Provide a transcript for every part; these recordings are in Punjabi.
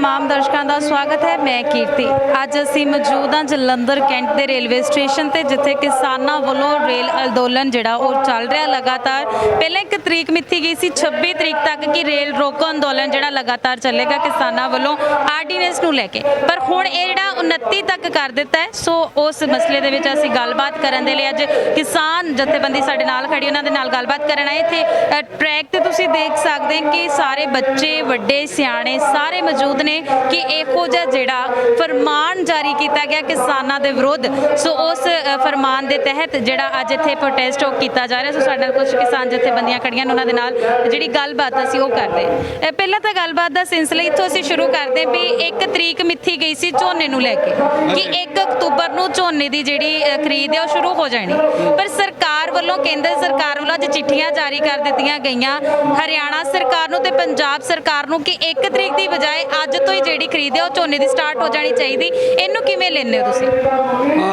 तमाम दर्शकों का स्वागत है। मैं कीर्ति अज असी मौजूद हाँ जलंधर कैंट के रेलवे स्टेशन पर जिथे किसानों वालों रेल अंदोलन जिहड़ा वो चल रहा लगातार। पहले एक तरीक मिथी गई सी 26 तरीक तक कि रेल रोको अंदोलन जिहड़ा लगातार चलेगा किसानों वालों आर्डीनेंस नूं लैके, पर हुण इह जिहड़ा 29 तक कर दिता है। सो उस मसले दे विच असीं गलबात करन दे लई अज किसान जथेबंदी साडे नाल खड़ी उन्हां दे नाल गलबात करन आए। इत्थे ट्रैक ते तुसीं देख सकदे हैं कि सारे बच्चे वड्डे सियाणे सारे मौजूद ने कि इहो जिहा जिहड़ा फरमान जारी किया गया किसानों के विरुद्ध। सो उस फरमान के तहत जिहड़ा अज इत्थे प्रोटेस्ट किया जा रहा। सो साडे नाल कुछ किसान जथेबंदियां खड़ियां उन्हां दे नाल जिहड़ी गलबात असीं ओह करदे। पहलां तां गलबात दा सिलसिला इत्थों असीं शुरू करदे भी 1 तरीक मिथी गई सी झोने नूं लैके कि 1 अक्तूबर नूं झोने की जिहड़ी खरीद है शुरू हो जानी, पर सरकार वालों केंद्र सरकार वालों अज चिट्ठियां जारी कर दित्तियां गईयां हरियाणा सरकार नूं ते पंजाब सरकार नूं कि 1 तरीक की बजाय अज तो ही जिहड़ी खरीद है वो झोने की स्टार्ट हो जानी चाहिए। इनू किवें लैंदे हो तुसीं?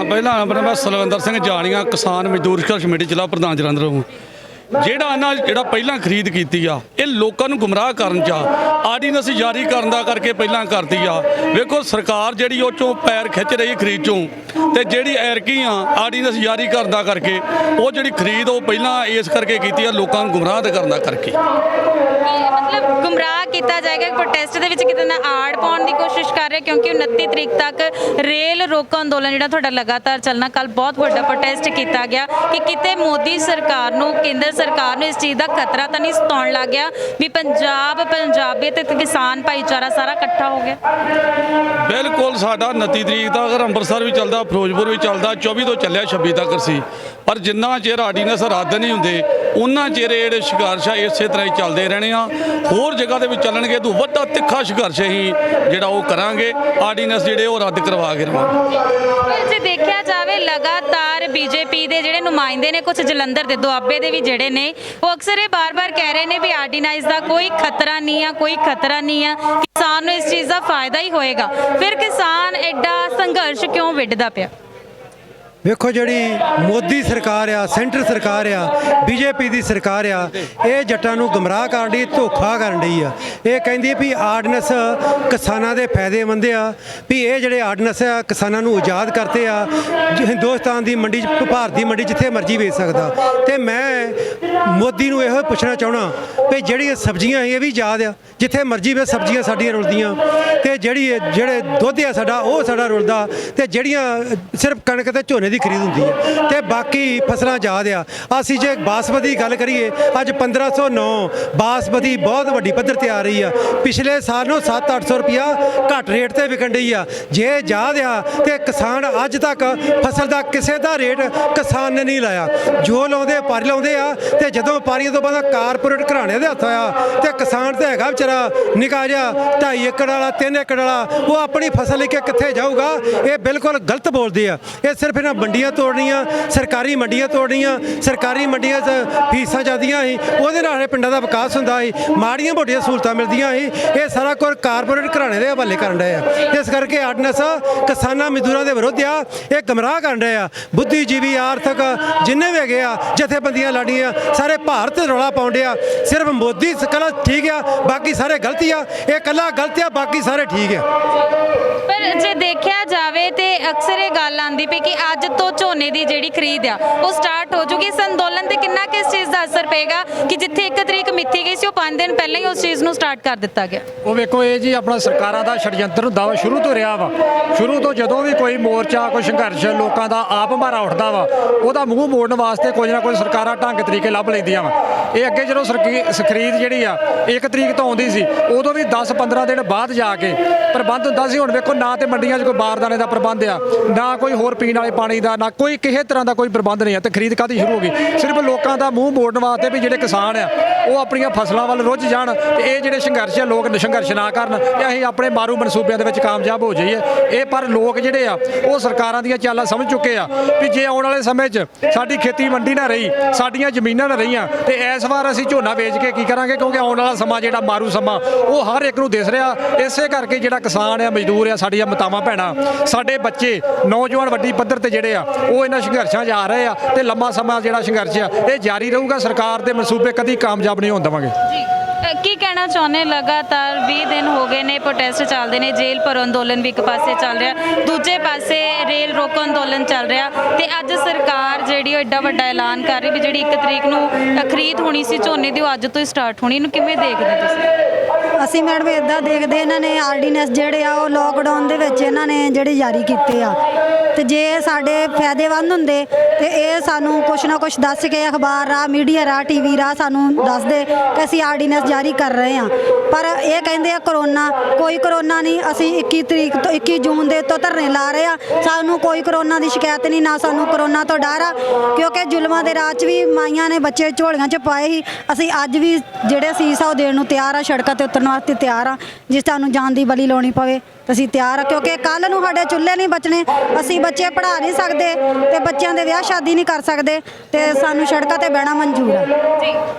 पहला नंबर मैं सलविंदर सिंह जाणिया किसान मजदूर संघर्ष कमेटी जिला प्रधान जलंधर हूँ। ਜਿਹੜਾ ਪਹਿਲਾਂ ਖਰੀਦ ਕੀਤੀ ਆ ਇਹ ਲੋਕਾਂ ਨੂੰ ਗੁੰਮਰਾਹ ਕਰਨ ਚ ਆਰਡੀਨੈਂਸ ਜਾਰੀ ਕਰਨ ਦਾ ਕਰਕੇ ਪਹਿਲਾਂ ਕਰਦੀ ਆ। ਵੇਖੋ ਸਰਕਾਰ ਜਿਹੜੀ ਉਹ ਚੋਂ ਪੈਰ ਖਿੱਚ ਰਹੀ ਖਰੀਦ ਚੋਂ, ਤੇ ਜਿਹੜੀ ਐਰਕੀ ਆ ਆਰਡੀਨੈਂਸ ਜਾਰੀ ਕਰਨ ਦਾ ਕਰਕੇ ਉਹ ਜਿਹੜੀ ਖਰੀਦ ਉਹ ਪਹਿਲਾਂ ਇਸ ਕਰਕੇ ਕੀਤੀ ਆ ਲੋਕਾਂ ਨੂੰ ਗੁੰਮਰਾਹ ਕਰਨ ਦਾ ਕਰਕੇ। मतलब गुमराह किया जाएगा प्रोटेस्ट के कितना आड़ पाने की कोशिश कर रहे, क्योंकि 29 तरीक तक रेल रोको अंदोलन जो लगातार चलना। कल बहुत बड़ा प्रोटेस्ट किया गया कि किते मोदी सरकार नूं केंद्र सरकार नूं इस चीज़ का खतरा तो नहीं सताउण लग गया भी पंजाब पंजाबी ते किसान भाईचारा सारा इकट्ठा हो गया। बिल्कुल साडा 29 तरीक तक अगर अंमृतसर भी चलता फिरोजपुर भी चलता 24 तो चलिया 26 तक सी, पर जिन्ना चेर आर्डीनेंस रद्द नहीं होंगे उन्ना चेर ये संघर्ष इस तरह ही चलते रहने। होर जगह के चलणगे तो वड्डा तिखा संघर्ष ही जिहड़ा वो करांगे, आर्डीनेंस जिहड़े वो रद्द करवा के रहांगे। जे देखा जाए लगातार बीजेपी के जिहड़े नुमाइंदे ने कुछ जलंधर के दुआबे के भी जिहड़े ने वो अक्सर ये बार बार कह रहे हैं भी आर्डीनेंस का कोई खतरा नहीं है, कोई खतरा नहीं है, किसान नूं इस चीज़ का फायदा ही होएगा। फिर किसान एडा संघर्ष क्यों विढ़दा पिया? वेखो जी मोदी सरकार आ सेंटर सरकार आ बीजेपी की सरकार आ ये जट्टां नूं गुमराह कर रही धोखा कर रही आ। ये कहती भी आर्डीनेंस किसानां दे फायदेमंद आ भी ये जिहड़े आर्डीनेंस आ किसानां नूं आज़ाद करते आ। हिंदुस्तान की मंडी भारत की मंडी जिथे मर्जी वेच सकदा। तो मैं मोदी नूं इहो पुछना चाहना भी जिहड़ियां सब्जियां ये भी आज़ाद आ जिथे मर्जी वे सब्जियां साडियां रुलदियां, ते जिहड़े दुध आ साडा वो साडा रुलदा, ते जिहड़ियां सिर्फ कणक ते झोने की खरीद होंदी है ते बाकी फसलां आज़ाद आ। असीं जे बासमती की गल करिए अज 1509 बासमती बहुत वड्डी पद्धर ते आ रही है। पिछले साल नूं 700-800 रुपया घट रेट ते विकण रही आ। जे आज़ाद आ ते किसान अज तक फसल का किसी का रेट किसान ने नहीं लाया। जो लाउंदे व्यापारी लाउंदे आ, ते जदों व्यापारियों तो बाद कारपोरेट घराणे दे हत्थ आया ते किसान ते हैगा बेचारा निक्का जिहा 2.5 एकड़ वाला 3 एकड़ वाला वो अपनी फसल लेके कित्थे जाऊगा। ये बिल्कुल गलत बोलते हैं। ये सिर्फ इन्हां मंडियां तोड़नियां सरकारी मंडियां तोड़नियां सरकारी मंडियां फीसां जादियां ही ਉਹਦੇ ਨਾਲ ਪਿੰਡਾਂ ਦਾ ਵਿਕਾਸ ਹੁੰਦਾ ਸੀ, ਮਾੜੀਆਂ ਮੋਟੀਆਂ ਸਹੂਲਤਾਂ ਮਿਲਦੀਆਂ ਸੀ। ਇਹ ਸਾਰਾ ਕੁਝ ਕਾਰਪੋਰੇਟ ਘਰਾਣੇ ਦੇ ਹਵਾਲੇ ਕਰਨ ਰਹੇ ਆ। ਇਸ ਕਰਕੇ ਆਰਡੀਨੈਂਸ ਕਿਸਾਨਾਂ ਮਜ਼ਦੂਰਾਂ ਦੇ ਵਿਰੁੱਧ ਆ। ਇਹ ਗਮਰਾਹ ਕਰਨ ਰਹੇ ਆ। ਬੁੱਧੀਜੀਵੀ ਆਰਥਿਕ ਜਿੰਨੇ ਵੀ ਹੈਗੇ ਆ ਜਥੇਬੰਦੀਆਂ ਲਾਡੀਆਂ ਸਾਰੇ ਭਾਰਤ ਰੌਲਾ ਪਾਉਂਦੇ ਆ। ਸਿਰਫ ਮੋਦੀ ਕੱਲਾ ਠੀਕ ਆ ਬਾਕੀ ਸਾਰੇ ਗਲਤੀ ਆ। ਇਹ ਕੱਲਾ ਗਲਤ ਆ ਬਾਕੀ ਸਾਰੇ ਠੀਕ ਆ। पर जे देखा जाए तो अक्सर ये गल आती पई कि अज तो झोने की जिहड़ी खरीद आ वो स्टार्ट हो चुकी। इस अंदोलन से कितना किस चीज़ का असर पेगा कि जिथे 1 तरीक मिथी गई सी 5 दिन पहले ही उस चीज़ को स्टार्ट कर दिता गया? वो वेखो ये जी अपना सरकारों का षडयंत्र दावा शुरू तो रहा वा। शुरू तो जदों भी कोई मोर्चा कोई संघर्ष लोगों का आप मारा उठता वा वह मूँह मोड़न वास्ते कुछ ना कुछ सरकारां ढंग तरीके लभ लैंदियां वा। ये अगे जो खरीद जी 1 तरीक तो आउंदी सी उदों भी 10-15 दिन बाद जाके प्रबंध हुंदा सी। हुण वेखो ना तो मंडियां कोई बारदाने का प्रबंध आ ना कोई होर पीने वाले पानी का ना कोई किसी तरह का कोई प्रबंध नहीं है। तो खरीद काहदी शुरू हो गई सिर्फ लोगों का मूँह मोड़न वास्ते भी जिहड़े किसान आ वो अपन फसलों वाल रुझ जाण ते ये जिहड़े संघर्ष है लोग संघर्ष ना करन ते असीं अपने मारू मनसूबिਆਂ ਦੇ ਵਿੱਚ कामयाब हो जाइए। ये पर लोग जिहड़े आ वो सरकारां ਦੀਆਂ ਚਾਲਾਂ समझ चुके आ भी जे आउण वाले समय 'ਚ साडी खेती मंडी ना रही साडियां ਜ਼ਮੀਨਾਂ ना रहीਆਂ ਤੇ ਇਸ ਵਾਰ ਅਸੀਂ ਝੋਨਾ ਵੇਚ ਕੇ ਕੀ ਕਰਾਂਗੇ, क्योंकि आउण वाला ਸਮਾਂ ਜਿਹੜਾ ਮਾਰੂ ਸਮਾਂ ਉਹ हर एक ਨੂੰ दिस ਰਿਹਾ। ਇਸੇ ਕਰਕੇ ਜਿਹੜਾ ਕਿਸਾਨ ਆ ਮਜ਼ਦੂਰ ਆ ਸਾਡੀਆਂ ਮਾਤਾਵਾਂ ਭੈਣਾਂ ਸਾਡੇ ਬੱਚੇ ਨੌਜਵਾਨ ਵੱਡੀ ਪੱਧਰ ਤੇ ਜਿਹੜੇ ਆ ਉਹ ਇਹਨਾਂ ਸੰਘਰਸ਼ਾਂ 'ਚ ਆ ਰਹੇ ਆ ਤੇ ਲੰਮਾ ਸਮਾਂ ਜਿਹੜਾ ਸੰਘਰਸ਼ ਆ ਇਹ ਜਾਰੀ ਰਹੂਗਾ। ਸਰਕਾਰ ਦੇ ਮਨਸੂਬੇ ਕਦੀ ਕਾਮਯਾਬ ਨਹੀਂ ਹੋਣ ਦੇਵਾਂਗੇ। ਕੀ ਕਹਿਣਾ ਚਾਹੁੰਦੇ, ਲਗਾਤਾਰ 20 ਦਿਨ ਹੋ ਗਏ ਨੇ ਪ੍ਰੋਟੈਸਟ ਚੱਲਦੇ ਨੇ, ਜੇਲ੍ਹ ਭਰੋ ਅੰਦੋਲਨ ਵੀ ਇੱਕ ਪਾਸੇ ਚੱਲ ਰਿਹਾ, ਦੂਜੇ ਪਾਸੇ ਰੇਲ ਰੋਕੋ ਅੰਦੋਲਨ ਚੱਲ ਰਿਹਾ, ਤੇ ਅੱਜ ਸਰਕਾਰ ਜਿਹੜੀ ਉਹ ਐਡਾ ਵੱਡਾ ਐਲਾਨ ਕਰ ਰਹੀ ਵੀ ਜਿਹੜੀ 1 ਤਰੀਕ ਨੂੰ ਖਰੀਦ ਹੋਣੀ ਸੀ ਝੋਨੇ ਦੀ ਉਹ ਅੱਜ ਤੋਂ ਹੀ ਸਟਾਰਟ ਹੋਣੀ, ਇਹਨੂੰ ਕਿਵੇਂ ਦੇਖਦੇ ਤੁਸੀਂ? ਅਸੀਂ ਮੈਡਮ ਇਦਾਂ ਦੇਖਦੇ, ਇਹਨਾਂ ਨੇ ਆਰਡੀਨੈਂਸ ਜਿਹੜੇ ਆ ਉਹ ਲੋਕਡਾਊਨ ਦੇ ਵਿੱਚ ਇਹਨਾਂ ਨੇ ਜਿਹੜੇ ਜਾਰੀ ਕੀਤੇ ਆ, ਤੇ ਜੇ ਸਾਡੇ ਫਾਇਦੇਮੰਦ ਹੁੰਦੇ ਤੇ ਇਹ ਸਾਨੂੰ ਕੁਛ ਨਾ ਕੁਛ ਦੱਸ ਕੇ ਅਖਬਾਰ ਰਾਹ, ਮੀਡੀਆ ਰਾਹ, ਟੀਵੀ ਰਾਹ ਸਾਨੂੰ ਦੱਸਦੇ ਕਿ ਅਸੀਂ ਆਰਡੀਨੈਂਸ ਜਾਰੀ ਕਰ ਰਹੇ ਹਾਂ। ਪਰ ਇਹ ਕਹਿੰਦੇ ਆ ਕਰੋਨਾ, ਕੋਈ ਕਰੋਨਾ ਨਹੀਂ। ਅਸੀਂ 21 ਤਰੀਕ ਤੋਂ 21 ਜੂਨ ਦੇ ਤੋਂ ਧਰਨੇ ਲਾ ਰਹੇ ਆ, ਸਾਨੂੰ ਕੋਈ ਕਰੋਨਾ ਦੀ ਸ਼ਿਕਾਇਤ ਨਹੀਂ, ਨਾ ਸਾਨੂੰ ਕਰੋਨਾ ਤੋਂ ਡਰ ਆ, ਕਿਉਂਕਿ ਜ਼ੁਲਮਾਂ ਦੇ ਰਾਹ 'ਚ ਵੀ ਮਾਈਆਂ ਨੇ ਬੱਚੇ ਝੋਲੀਆਂ 'ਚ ਪਾਏ ਸੀ। ਅਸੀਂ ਅੱਜ ਵੀ ਜਿਹੜੇ ਸੀਸ ਆ ਉਹ ਦੇਣ ਨੂੰ ਤਿਆਰ ਆ, ਸੜਕਾਂ ਤੇ ਉਤਰਨ ਵਾਸਤੇ ਤਿਆਰ ਆ, ਜੇ ਸਾਨੂੰ ਜਾਨ ਦੀ ਬਲੀ ਲਾਉਣੀ ਪਵੇ ਤਾਂ ਅਸੀਂ ਤਿਆਰ ਆ, ਕਿਉਂਕਿ ਕੱਲ ਨੂੰ ਸਾਡੇ ਚੁੱਲ੍ਹੇ ਨਹੀਂ ਬਚਣੇ, ਅਸੀਂ ਬੱਚੇ ਪੜ੍ਹਾ ਨਹੀਂ ਸਕਦੇ ਤੇ ਬੱਚਿਆਂ ਦੇ ਵਿਆਹ ਸ਼ਾਦੀ ਨਹੀਂ ਕਰ ਸਕਦੇ, ਤੇ ਸਾਨੂੰ ਸੜਕਾਂ ਤੇ ਬਹਿਣਾ ਮਨਜ਼ੂਰ ਆ ਜੀ।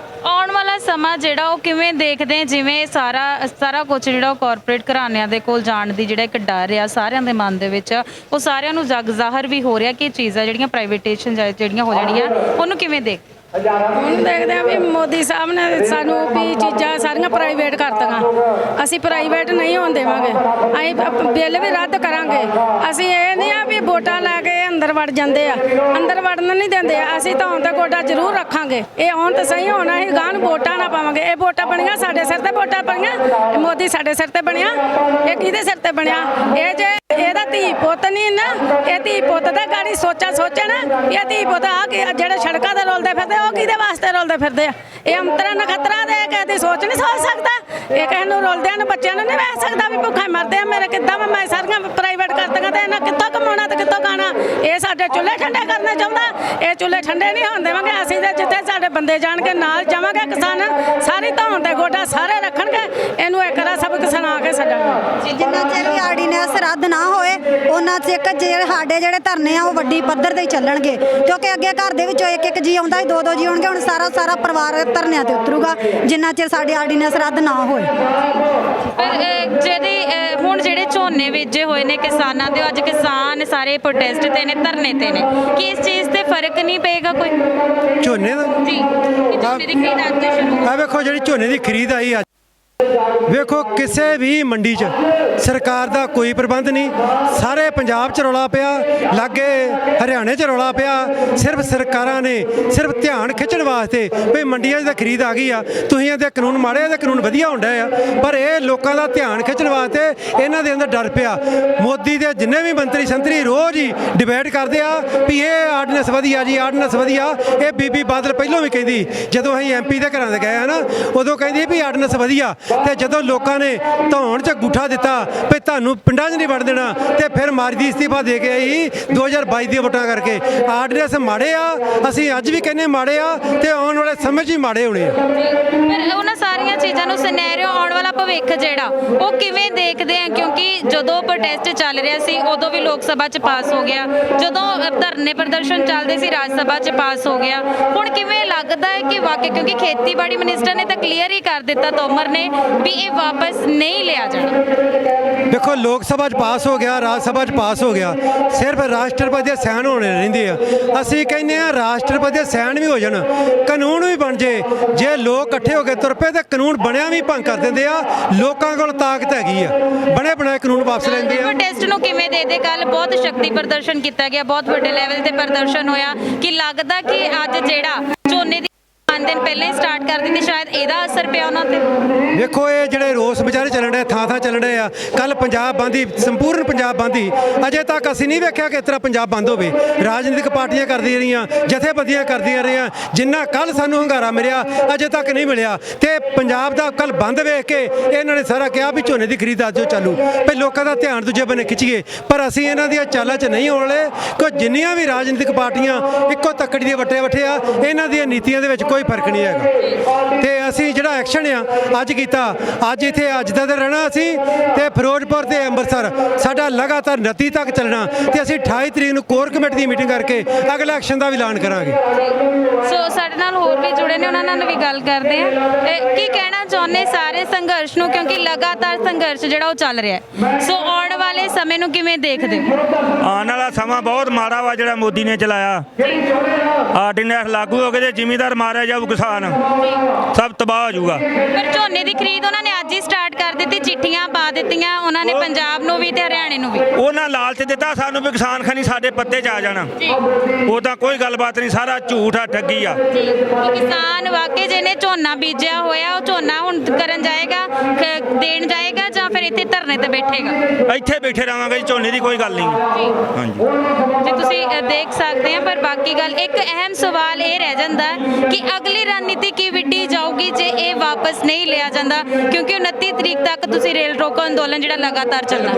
ਆਉਣ ਵਾਲਾ ਸਮਾਂ ਜਿਹੜਾ ਉਹ ਕਿਵੇਂ ਦੇਖਦੇ, ਜਿਵੇਂ ਸਾਰਾ ਕੁਝ ਜਿਹੜਾ ਉਹ ਕਾਰਪੋਰੇਟ ਘਰਾਣਿਆਂ ਦੇ ਕੋਲ ਜਾਣ ਦੀ ਜਿਹੜਾ ਇੱਕ ਡਰ ਆ ਸਾਰਿਆਂ ਦੇ ਮਨ ਦੇ ਵਿੱਚ, ਉਹ ਸਾਰਿਆਂ ਨੂੰ ਜਗ ਜ਼ਾਹਰ ਵੀ ਹੋ ਰਿਹਾ ਕਿ ਇਹ ਚੀਜ਼ਾਂ ਜਿਹੜੀਆਂ ਪ੍ਰਾਈਵੇਟੇਸ਼ਨ ਜਿਹੜੀਆਂ ਹੋ ਜਾਣੀਆਂ, ਉਹਨੂੰ ਕਿਵੇਂ ਦੇਖ? ਹੁਣ ਦੇਖਦੇ ਆ ਵੀ ਮੋਦੀ ਸਾਹਿਬ ਨੇ ਸਾਨੂੰ ਵੀ ਚੀਜ਼ਾਂ ਸਾਰੀਆਂ ਪ੍ਰਾਈਵੇਟ ਕਰਤੀਆਂ, ਅਸੀਂ ਪ੍ਰਾਈਵੇਟ ਨਹੀਂ ਹੋਣ ਦੇਵਾਂਗੇ, ਅਸੀਂ ਬਿੱਲ ਵੀ ਰੱਦ ਕਰਾਂਗੇ। ਅਸੀਂ ਇਹ ਨਹੀਂ ਆ ਵੀ ਵੋਟਾਂ ਲੈ ਕੇ ਅੰਦਰ ਵੜ ਜਾਂਦੇ ਆ, ਅੰਦਰ ਵੜਨ ਨਹੀਂ ਦਿੰਦੇ, ਅਸੀਂ ਧੌਣ ਤੇ ਗੋਡਾ ਜ਼ਰੂਰ ਰੱਖਾਂਗੇ। ਇਹ ਹੁਣ ਤਾਂ ਸਹੀ ਹੋਣਾ, ਅਸੀਂ ਗਾਂ ਨੂੰ ਵੋਟਾਂ ਨਾ ਪਾਵਾਂਗੇ। ਇਹ ਵੋਟਾਂ ਬਣੀਆਂ ਸਾਡੇ ਸਿਰ ਤੇ, ਵੋਟਾਂ ਬਣੀਆਂ ਇਹ ਮੋਦੀ ਸਾਡੇ ਸਿਰ ਤੇ ਬਣਿਆ, ਇਹ ਕਿਹਦੇ ਸਿਰ ਤੇ ਬਣਿਆ? ਇਹ ਜੇ ਇਹਦਾ ਧੀ ਪੁੱਤ ਨਹੀਂ ਨਾ, ਇਹ ਧੀ ਪੁੱਤ ਦਾ ਗਾੜੀ ਸੋਚਣ, ਇਹ ਧੀ ਪੁੱਤ ਆ ਜਿਹੜੇ ਸੜਕਾਂ ਤੇ ਰੋਲਦੇ ਫਿਰਦੇ ਉਹ ਕਿਹਦੇ ਵਾਸਤੇ ਰੋਲਦੇ ਫਿਰਦੇ ਆ? ਇਹ ਅੰਤਰਾ ਨਖਤਰਾ ਦੇ ਕਿਸੇ ਦੀ ਸੋਚ ਨਹੀਂ ਸੋਚ ਸਕਦਾ, ਇਹ ਕਿਸੇ ਨੂੰ ਰੋਲਦਿਆਂ ਨੂੰ ਬੱਚਿਆਂ ਨੂੰ ਨਹੀਂ ਵੇਖ ਸਕਦਾ ਵੀ ਭੁੱਖੇ ਮਰਦੇ ਆ ਮੇਰੇ, ਕਿੱਦਾਂ ਮੈਂ ਸਾਰੀਆਂ ਪ੍ਰਾਈਵੇਟ ਕਰਤੀਆਂ ਤੇ ਇਹਨਾਂ ਕਿੱਥੋਂ ਕਮਾਉਣਾ ਤੇ ਕਿੱਥੋਂ ਖਾਣਾ? ਇਹ ਸਾਡੇ ਚੁੱਲ੍ਹੇ ਠੰਡੇ ਕਰਨਾ ਚਾਹੁੰਦਾ, ਇਹ ਚੁੱਲ੍ਹੇ ਠੰਡੇ ਨਹੀਂ ਹੋਣ ਦੇਵਾਂਗੇ ਅਸੀਂ, ਤੇ ਜਿੱਥੇ ਸਾਡੇ ਬੰਦੇ ਜਾਣਗੇ ਨਾਲ ਜਾਵਾਂਗੇ, ਕਿਸਾਨ ਸਾਰੀ ਧੌਣ ਤੇ ਗੋਡਾ ਸਾਰੇ ਰੱਖਣਗੇ, ਇਹਨੂੰ ਇੱਕ ਰਾ ਸਬਕ ਸੁਣਾ ਕੇ ਛੱਡਾਂਗੇ। ਜਿੰਨਾ ਚਿਰ ਵੀ ਆਰਡੀਨੈਂਸ ਰੱਦ ਨਾ ਹੋਏ ਉਹਨਾਂ ਚਿਰ ਸਾਡੇ ਜਿਹੜੇ ਧਰਨੇ ਆ ਉਹ ਵੱਡੀ ਪੱਧਰ ਤੇ ਚੱਲਣਗੇ, ਕਿਉਂਕਿ ਅੱਗੇ ਘਰ ਦੇ ਵਿੱਚੋਂ ਇੱਕ ਜੀ ਆਉਂਦਾ ਸੀ, ਦੋ ਜੀ ਆਉਣਗੇ, ਹੁਣ ਸਾਰਾ ਪਰਿਵਾਰ ਧਰਨਿਆਂ ਤੇ ਉਤਰੂਗਾ ਜਿੰਨਾ ਚਿਰ ਸਾਡੇ ਆਰਡੀਨੈਂਸ ਰੱਦ ਨਾ ਹੋਏ। ਪਰ ਹੁਣ ਜਿਹੜੇ ਝੋਨੇ ਬੀਜੇ ਹੋਏ ਨੇ ਕਿਸਾਨਾਂ ਦੇ, ਅੱਜ ਕਿਸਾਨ ਸਾਰੇ ਪ੍ਰੋਟੈਸਟ ਤੇ ਨੇ, ਧਰਨੇ ਤੇ ਨੇ, ਕੀ ਇਸ ਚੀਜ਼ ਤੇ ਫਰਕ ਨਹੀਂ ਪਏਗਾ ਕੋਈ ਝੋਨੇ ਦਾ ਜੀ ਕਿ ਝੋਨੇ ਦੀ ਖਰੀਦ ਅੱਜ ਤੋਂ ਸ਼ੁਰੂ? ਆ ਵੇਖੋ ਜਿਹੜੀ ਝੋਨੇ ਦੀ ਖਰੀਦ ਆਈ ਅੱਜ, ਵੇਖੋ ਕਿਸੇ ਵੀ ਮੰਡੀ 'ਚ ਸਰਕਾਰ ਦਾ ਕੋਈ ਪ੍ਰਬੰਧ ਨਹੀਂ, ਸਾਰੇ ਪੰਜਾਬ 'ਚ ਰੌਲਾ ਪਿਆ, ਲਾਗੇ ਹਰਿਆਣੇ 'ਚ ਰੌਲਾ ਪਿਆ, ਸਿਰਫ ਸਰਕਾਰਾਂ ਨੇ ਸਿਰਫ ਧਿਆਨ ਖਿੱਚਣ ਵਾਸਤੇ ਵੀ ਮੰਡੀਆਂ 'ਚ ਤਾਂ ਖਰੀਦ ਆ ਗਈ ਆ, ਤੁਸੀਂ ਇਹਦੇ ਕਾਨੂੰਨ ਮਾੜੇ, ਇਹਦੇ ਕਾਨੂੰਨ ਵਧੀਆ ਹੁੰਦਾ ਆ, ਪਰ ਇਹ ਲੋਕਾਂ ਦਾ ਧਿਆਨ ਖਿੱਚਣ ਵਾਸਤੇ ਇਹਨਾਂ ਦੇ ਅੰਦਰ ਡਰ ਪਿਆ। ਮੋਦੀ ਦੇ ਜਿੰਨੇ ਵੀ ਮੰਤਰੀ ਸੰਤਰੀ ਰੋਜ਼ ਹੀ ਡਿਬੇਟ ਕਰਦੇ ਆ ਵੀ ਇਹ ਆਰਡੀਨੈਂਸ ਵਧੀਆ ਜੀ, ਆਰਡੀਨੈਂਸ ਵਧੀਆ। ਇਹ ਬੀਬੀ ਬਾਦਲ ਪਹਿਲਾਂ ਵੀ ਕਹਿੰਦੀ, ਜਦੋਂ ਅਸੀਂ ਐਮਪੀ ਦੇ ਘਰਾਂ ਦੇ ਗਏ ਆ ਨਾ, ਉਦੋਂ ਕਹਿੰਦੀ ਵੀ ਆਰਡੀਨੈਂਸ ਵਧੀਆ, ਤੇ ਜਦੋਂ ਲੋਕਾਂ ਨੇ ਧੌਣ 'ਚ ਅੰਗੂਠਾ ਦਿੱਤਾ ਵੀ ਤੁਹਾਨੂੰ ਪਿੰਡਾਂ 'ਚ ਨਹੀਂ ਵੜ ਦੇਣਾ, ਤੇ ਫਿਰ ਮਾਰਦੀ ਅਸਤੀਫਾ ਦੇ ਕੇ ਆਈ 2022 ਦੀਆਂ ਵੋਟਾਂ ਕਰਕੇ। ਆਰਡੀਨੈਂਸ ਮਾੜੇ ਆ, ਅਸੀਂ ਅੱਜ ਵੀ ਕਹਿੰਦੇ ਮਾੜੇ ਆ, ਤੇ ਆਉਣ ਵਾਲੇ ਸਮੇਂ 'ਚ ਹੀ ਮਾੜੇ ਹੋਣੇ ਆ। ਪਰ ਉਹਨਾਂ ਸਾਰੀਆਂ ਚੀਜ਼ਾਂ ਨੂੰ ਸਿਨੈਰੀਓ, ਆਉਣ ਵਾਲਾ ਭਵਿੱਖ ਜਿਹੜਾ ਉਹ ਕਿਵੇਂ ਦੇਖਦੇ ਆ? ਕਿਉਂਕਿ ਜਦੋਂ ਪ੍ਰੋਟੈਸਟ ਚੱਲ ਰਿਹਾ ਸੀ ਉਦੋਂ ਵੀ ਲੋਕ ਸਭਾ 'ਚ ਪਾਸ ਹੋ ਗਿਆ, ਜਦੋਂ ਧਰਨੇ ਪ੍ਰਦਰਸ਼ਨ ਚੱਲਦੇ ਸੀ ਰਾਜ ਸਭਾ 'ਚ ਪਾਸ ਹੋ ਗਿਆ, ਹੁਣ ਕਿਵੇਂ ਲੱਗਦਾ ਹੈ ਕਿ ਵਾਕਈ, ਕਿਉਂਕਿ ਖੇਤੀਬਾੜੀ ਮਿਨਿਸਟਰ ਨੇ ਤਾਂ ਕਲੀਅਰ ਹੀ ਕਰ ਦਿੱਤਾ ਤੋਮਰ ਨੇ ਵੀ ਇਹ ਵਾਪਸ ਨਹੀਂ ਲਿਆ ਜਾਣਾ। ਦੇਖੋ ਲੋਕ ਸਭਾ 'ਚ ਪਾਸ ਹੋ ਗਿਆ, ਰਾਜ ਸਭਾ 'ਚ ਪਾਸ ਹੋ ਗਿਆ, ਸਿਰਫ ਰਾਸ਼ਟਰਪਤੀ ਦੇ ਸਾਈਨ ਹੋਣੇ ਰਹਿੰਦੇ ਆ। ਅਸੀਂ ਕਹਿੰਦੇ ਆ ਰਾਸ਼ਟਰਪਤੀ ਦੇ ਸਾਈਨ ਵੀ ਹੋ ਜਾਣ, ਕਾਨੂੰਨ ਵੀ ਬਣ ਜੇ, ਜੇ ਲੋਕ ਇਕੱਠੇ ਹੋ ਕੇ ਤੁਰ ਪਏ ਤੇ ਕਾਨੂੰਨ ਬਣਿਆ ਵੀ ਭੰਗ ਕਰ ਦਿੰਦੇ ਆ। ਲੋਕਾਂ ਕੋਲ ਤਾਕਤ ਹੈਗੀ ਆ, ਬਣੇ ਬਣਾਏ ਕਾਨੂੰਨ ਵਾਪਸ ਲੈਂਦੇ ਆ। ਪ੍ਰੋਟੈਸਟ ਨੂੰ ਕਿਵੇਂ ਦੇਖਦੇ? ਕੱਲ ਬਹੁਤ ਸ਼ਕਤੀ ਪ੍ਰਦਰਸ਼ਨ ਕੀਤਾ ਗਿਆ, ਬਹੁਤ ਵੱਡੇ ਲੈਵਲ ਤੇ ਪ੍ਰਦਰਸ਼ਨ ਹੋਇਆ, ਕਿ ਲੱਗਦਾ ਕਿ ਅੱਜ ਜਿਹੜਾ ਝੋਨੇ ਦੀ 5 ਦਿਨ ਪਹਿਲਾਂ ਹੀ ਸਟਾਰਟ ਕਰ ਦਿੱਤੀ, ਸ਼ਾਇਦ ਇਹਦਾ ਅਸਰ ਪਿਆ ਉਹਨਾਂ ਤੇ। ਵੇਖੋ ਇਹ ਜਿਹੜੇ ਰੋਸ ਵਿਚਾਰੇ ਚੱਲਣ ਰਹੇ, ਥਾਂ ਚੱਲਣ ਰਹੇ ਆ, ਕੱਲ ਪੰਜਾਬ ਬੰਦ ਹੀ, ਸੰਪੂਰਨ ਪੰਜਾਬ ਬੰਦ ਹੀ, ਅਜੇ ਤੱਕ ਅਸੀਂ ਨਹੀਂ ਵੇਖਿਆ ਕਿ ਇਸ ਤਰ੍ਹਾਂ ਪੰਜਾਬ ਬੰਦ ਹੋਵੇ। ਰਾਜਨੀਤਿਕ ਪਾਰਟੀਆਂ ਕਰਦੀਆਂ ਰਹੀਆਂ, ਜਥੇਬੰਦੀਆਂ ਕਰਦੀਆਂ ਰਹੀਆਂ, ਜਿੰਨਾ ਕੱਲ ਸਾਨੂੰ ਹੰਗਾਰਾ ਮਿਲਿਆ ਅਜੇ ਤੱਕ ਨਹੀਂ ਮਿਲਿਆ। ਤੇ ਪੰਜਾਬ ਦਾ ਕੱਲ ਬੰਦ ਵੇਖ ਕੇ ਇਹਨਾਂ ਨੇ ਸਾਰਾ ਕਿਹਾ ਵੀ ਝੋਨੇ ਦੀ ਖਰੀਦ ਅੱਜ ਚਾਲੂ, ਵੀ ਲੋਕਾਂ ਦਾ ਧਿਆਨ ਦੂਜੇ ਬੰਨੇ ਖਿੱਚੀਏ, ਪਰ ਅਸੀਂ ਇਹਨਾਂ ਦੀਆਂ ਚਾਲਾਂ 'ਚ ਨਹੀਂ ਆਉਣ ਵਾਲੇ। ਕੋਈ ਜਿੰਨੀਆਂ ਵੀ ਰਾਜਨੀਤਿਕ ਪਾਰਟੀਆਂ ਇੱਕੋ ਤੱਕੜੀ ਦੇ ਵੱਟੇ ਆ, ਇਹਨਾਂ ਦੀਆਂ ਨੀਤੀਆਂ ਦੇ ਵਿੱਚ ਕੋਈ ਫਰਕ ਨਹੀਂ ਹੈਗਾ। ਤੇ ਅਸੀਂ ਜਿਹੜਾ ਐਕਸ਼ਨ ਆ ਅੱਜ ਕੀਤਾ, ਅੱਜ ਇੱਥੇ ਅੱਜ ਦਾ ਦਿਨ ਰਹਿਣਾ ਅਸੀਂ, ਤੇ ਫਿਰੋਜ਼ਪੁਰ ਤੇ ਅੰਮ੍ਰਿਤਸਰ ਸਾਡਾ ਲਗਾਤਾਰ 29 ਤੱਕ ਚੱਲਣਾ, ਤੇ ਅਸੀਂ 28 ਤਰੀਕ ਨੂੰ ਕੋਰ ਕਮੇਟੀ ਦੀ ਮੀਟਿੰਗ ਕਰਕੇ ਅਗਲਾ ਐਕਸ਼ਨ ਦਾ ਵੀ ਐਲਾਨ ਕਰਾਂਗੇ। ਸੋ ਸਾਡੇ ਨਾਲ ਹੋਰ ਵੀ ਜੁੜੇ ਨੇ, ਉਹਨਾਂ ਨਾਲ ਵੀ ਗੱਲ ਕਰਦੇ ਆ। ਕੀ ਕਹਿਣਾ ਚਾਹੁੰਦੇ ਸਾਰੇ ਸੰਘਰਸ਼ ਨੂੰ, ਕਿਉਂਕਿ ਲਗਾਤਾਰ ਸੰਘਰਸ਼ ਜਿਹੜਾ ਉਹ ਚੱਲ ਰਿਹਾ ਹੈ, ਸੋ ਆਉਣ ਵਾਲੇ ਸਮੇਂ ਨੂੰ ਕਿਵੇਂ ਦੇਖਦੇ ਹੋ? ਆਉਣ ਵਾਲਾ ਸਮਾਂ ਬਹੁਤ ਮਾੜਾ ਵਾ ਜਿਹੜਾ ਮੋਦੀ ਨੇ ਚਲਾਇਆ। ਆਰਡੀਨੈਂਸ ਲਾਗੂ ਹੋ ਗਏ ਤੇ ਜ਼ਿਮੀਂਦਾਰ ਮਾਰਿਆ ਜਾਊ ਕਿਸਾਨ, ਸਭ ਤਬਾਹ ਹੋ ਜਾਊਗਾ। ਪਰ ਝੋਨੇ ਦੀ ਖਰੀਦ ਉਹਨਾਂ ਨੇ ਅੱਜ ਹੀ ਸਟਾਰਟ ਕਰ ਦਿੱਤੀ, ਚਿੱਠੀਆਂ ਪਾ ਦਿੱਤੀਆਂ ਉਹਨਾਂ ਨੇ ਪੰਜਾਬ ਨੂੰ ਵੀ ਤੇ ਹਰਿਆਣੇ ਨੂੰ ਵੀ। ਉਹਨਾਂ ਲਾਲਚ ਦਿੱਤਾ ਸਾਨੂੰ ਵੀ ਕਿਸਾਨ ਖਣੀ ਸਾਡੇ ਪੱਤੇ 'ਚ ਆ ਜਾਣਾ। ਉਹਦਾ ਕੋਈ ਗੱਲਬਾਤ ਨਹੀਂ, ਸਾਰਾ ਝੂਠ ਆ, ਠੱਗੀ ਆ। ਕਿਸਾਨ ਵਾਕਈ ਜਿਹਨੇ ਝੋਨਾ ਬੀਜਿਆ ਹੋਇਆ ਉਹ ਝੋਨਾ ਹੁਣ ਕਰਨ ਜਾਏਗਾ, ਦੇਣ ਜਾਏਗਾ ਜਾਂ ਫਿਰ ਇੱਥੇ ਧਰਨੇ ਤੇ ਬੈਠੇਗਾ? ਇੱਥੇ ਬੈਠੇ ਰਹਾਂਗੇ ਜੀ, ਝੋਨੇ ਦੀ ਕੋਈ ਗੱਲ ਨਹੀਂ। ਹਾਂਜੀ ਜੀ ਤੁਸੀਂ ਦੇਖ ਸਕਦੇ ਆ, ਪਰ ਬਾਕੀ ਗੱਲ ਇੱਕ ਅਹਿਮ ਸਵਾਲ ਇਹ ਰਹਿ ਜਾਂਦਾ ਹੈ ਕਿ ਅਗਲੀ ਰਣਨੀਤੀ ਕੀ ਵਿੱਢੀ ਜਾਊਗੀ ਜੇ ਇਹ ਵਾਪਸ ਨਹੀਂ ਲਿਆ ਜਾਂਦਾ, ਕਿਉਂਕਿ 29 ਤਰੀਕ ਤੱਕ ਤੁਸੀਂ ਰੇਲ ਰੋਕੋ ਅੰਦੋਲਨ ਜਿਹੜਾ ਲਗਾਤਾਰ ਚੱਲਣਾ।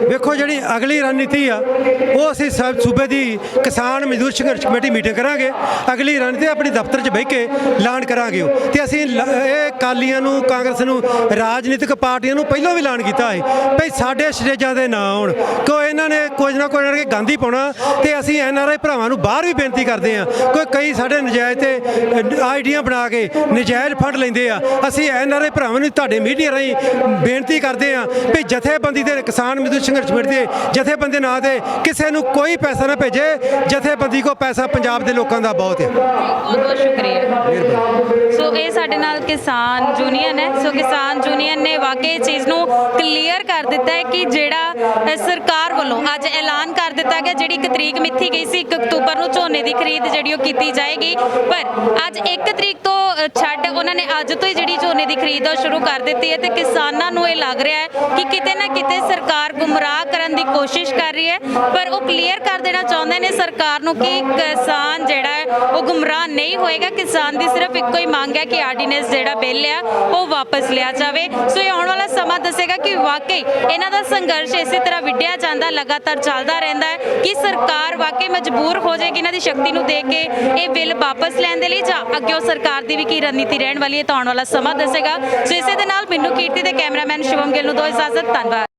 ਵੇਖੋ ਜਿਹੜੀ ਅਗਲੀ ਰਣਨੀਤੀ ਆ ਉਹ ਅਸੀਂ ਸੂਬੇ ਦੀ ਕਿਸਾਨ ਮਜ਼ਦੂਰ ਸੰਘਰਸ਼ ਕਮੇਟੀ ਮੀਟਿੰਗ ਕਰਾਂਗੇ। ਅਗਲੀ ਰਣਨੀਤੀ ਆਪਣੀ ਦਫ਼ਤਰ 'ਚ ਬਹਿ ਕੇ ਐਲਾਨ ਕਰਾਂਗੇ ਉਹ। ਤੇ ਅਸੀਂ ਇਹ ਅਕਾਲੀਆਂ ਨੂੰ, ਕਾਂਗਰਸ ਨੂੰ, ਰਾਜਨੀਤਿਕ ਪਾਰਟੀਆਂ ਨੂੰ ਪਹਿਲਾਂ ਵੀ ਐਲਾਨ ਕੀਤਾ ਹੈ ਭਈ ਸਾਡੇ ਸਟੇਜਾਂ ਦੇ ਨਾਂ ਆਉਣ, ਕਿਉਂ ਇਹਨਾਂ ਨੇ ਕੁਝ ਨਾ ਕੁਝ ਗਾਂਧੀ ਪਾਉਣਾ। ਤੇ ਅਸੀਂ NRI ਭਰਾਵਾਂ ਨੂੰ ਬਾਹਰ ਵੀ ਬੇਨਤੀ ਕਰਦੇ ਹਾਂ, ਕਈ ਸਾਡੇ ਨਜਾਇਜ਼ ਤੇ ਆਈਡੀਆਂ ਬਣਾ ਕੇ ਨਜਾਇਜ਼ ਫੰਡ ਲੈਂਦੇ ਆ। ਅਸੀਂ NRI ਭਰਾਵਾਂ ਨੂੰ ਤੁਹਾਡੇ ਮੀਡੀਆ ਰਾਹੀਂ ਬੇਨਤੀ ਕਰਦੇ ਹਾਂ ਵੀ ਜਥੇਬੰਦੀ ਦੇ ਕਿਸਾਨ ਮਜ਼ਦੂਰ ਸੰਘਰਸ਼ ਕਮੇਟੀ ਦੇ ਜਥੇਬੰਦੀ ਨਾਂ ਤੇ ਕਿਸੇ ਨੂੰ ਕੋਈ ਪੈਸਾ ਨਾ ਭੇਜੇ। ਜਥੇਬੰਦੀ ਕੋ ਪੈਸਾ ਪੰਜਾਬ ਦੇ ਲੋਕਾਂ ਦਾ ਬਹੁਤ ਹੈ। ਬਹੁਤ ਬਹੁਤ ਸ਼ੁਕਰੀਆ। ਸੋ ਇਹ ਸਾਡੇ ਨਾਲ ਕਿਸਾਨ ਯੂਨੀਅਨ ਹੈ। ਸੋ ਕਿਸਾਨ ਯੂਨੀਅਨ ਨੇ ਵਾਕਈ ਚੀਜ਼ ਨੂੰ ਕਲੀਅਰ ਕਰ ਦਿੱਤਾ ਹੈ ਕਿ ਜਿਹੜਾ ਸਰਕਾਰ ਵੱਲੋਂ ਅੱਜ ਐਲਾਨ ਕਰ ਦਿੱਤਾ ਗਿਆ, ਜਿਹੜੀ 1 ਤਰੀਕ ਮਿੱਥੀ ਗਈ ਸੀ 1 ਅਕਤੂਬਰ ਨੂੰ ਝੋਨੇ ਦੀ ਖਰੀਦ ਜਿਹੜੀ ਉਹ ਕੀਤੀ ਜਾਏਗੀ, ਪਰ ਅੱਜ 1 ਤਰੀਕ ਤੋਂ ਛੱਡ ਉਹਨਾਂ ਨੇ ਅੱਜ ਤੋਂ ਹੀ ਜਿਹੜੀ ਝੋਨੇ ਦੀ ਖਰੀਦ ਉਹ ਸ਼ੁਰੂ ਕਰ ਦਿੱਤੀ ਹੈ। ਤੇ ਕਿਸਾਨਾਂ ਨੂੰ ਇਹ ਲੱਗ ਰਿਹਾ ਹੈ ਕਿ ਕਿਤੇ ਨਾ ਕਿਤੇ ਸਰਕਾਰ ਗੁੰਮਰਾਹ ਕਰਨ ਦੀ ਕੋਸ਼ਿਸ਼ ਕਰ ਰਹੀ ਹੈ, ਪਰ ਉਹ ਕਲੀਅਰ ਕਰ ਦੇਣਾ ਚਾਹੁੰਦੇ ਨੇ ਸਰਕਾਰ ਨੂੰ ਕਿ ਕਿਸਾਨ ਜਿਹੜਾ ਹੈ ਉਹ ਗੁੰਮਰਾਹ ਨਹੀਂ ਹੋਏਗਾ। ਕਿਸਾਨ ਦੀ ਸਿਰਫ ਇੱਕੋ ਹੀ ਮੰਗ ਹੈ ਕਿ ਆਰਡੀਨੈਂਸ ਜਿਹੜਾ ਬਿੱਲ ਆ ਉਹ ਵਾਪਸ ਲਿਆ ਜਾਵੇ। ਸੋ ਇਹ ਆਉਣ ਵਾਲਾ ਸਮਾਂ ਦੱਸੇਗਾ ਕਿ ਵਾਕਈ ਇਹਨਾਂ ਦਾ ਸੰਘਰਸ਼ ਇਸੇ ਤਰ੍ਹਾਂ ਵਿੱਢਿਆ ਜਾਂਦਾ, ਲਗਾਤਾਰ ਚੱਲਦਾ ਰਹਿੰਦਾ ਹੈ ਕਿ ਸਰਕਾਰ ਵਾਕਈ ਮਜਬੂਰ ਹੋ ਜਾਏਗੀ ਇਹਨਾਂ ਦੀ ਸ਼ਕਤੀ ਨੂੰ ਦੇਖ ਕੇ ਇਹ ਬਿੱਲ ਵਾਪਸ ਲੈਣ ਦੇ ਲਈ, ਜਾਂ ਅੱਗੇ ਸਰਕਾਰ ਦੀ ਵੀ ਕੀ ਰਣਨੀਤੀ ਰਹਿਣ ਵਾਲੀ ਹੈ ਤਾਂ ਆਉਣ ਵਾਲਾ ਸਮਾਂ ਦੱਸੇਗਾ। ਸੋ ਇਸੇ ਦੇ ਨਾਲ ਮੈਨੂੰ ਕੀਰਤੀ ਤੇ ਕੈਮਰਾਮੈਨ ਸ਼ਿਵਮ ਗਿੱਲ ਨੂੰ ਦਿਓ ਇਜਾਜ਼ਤ। ਧੰਨਵਾਦ।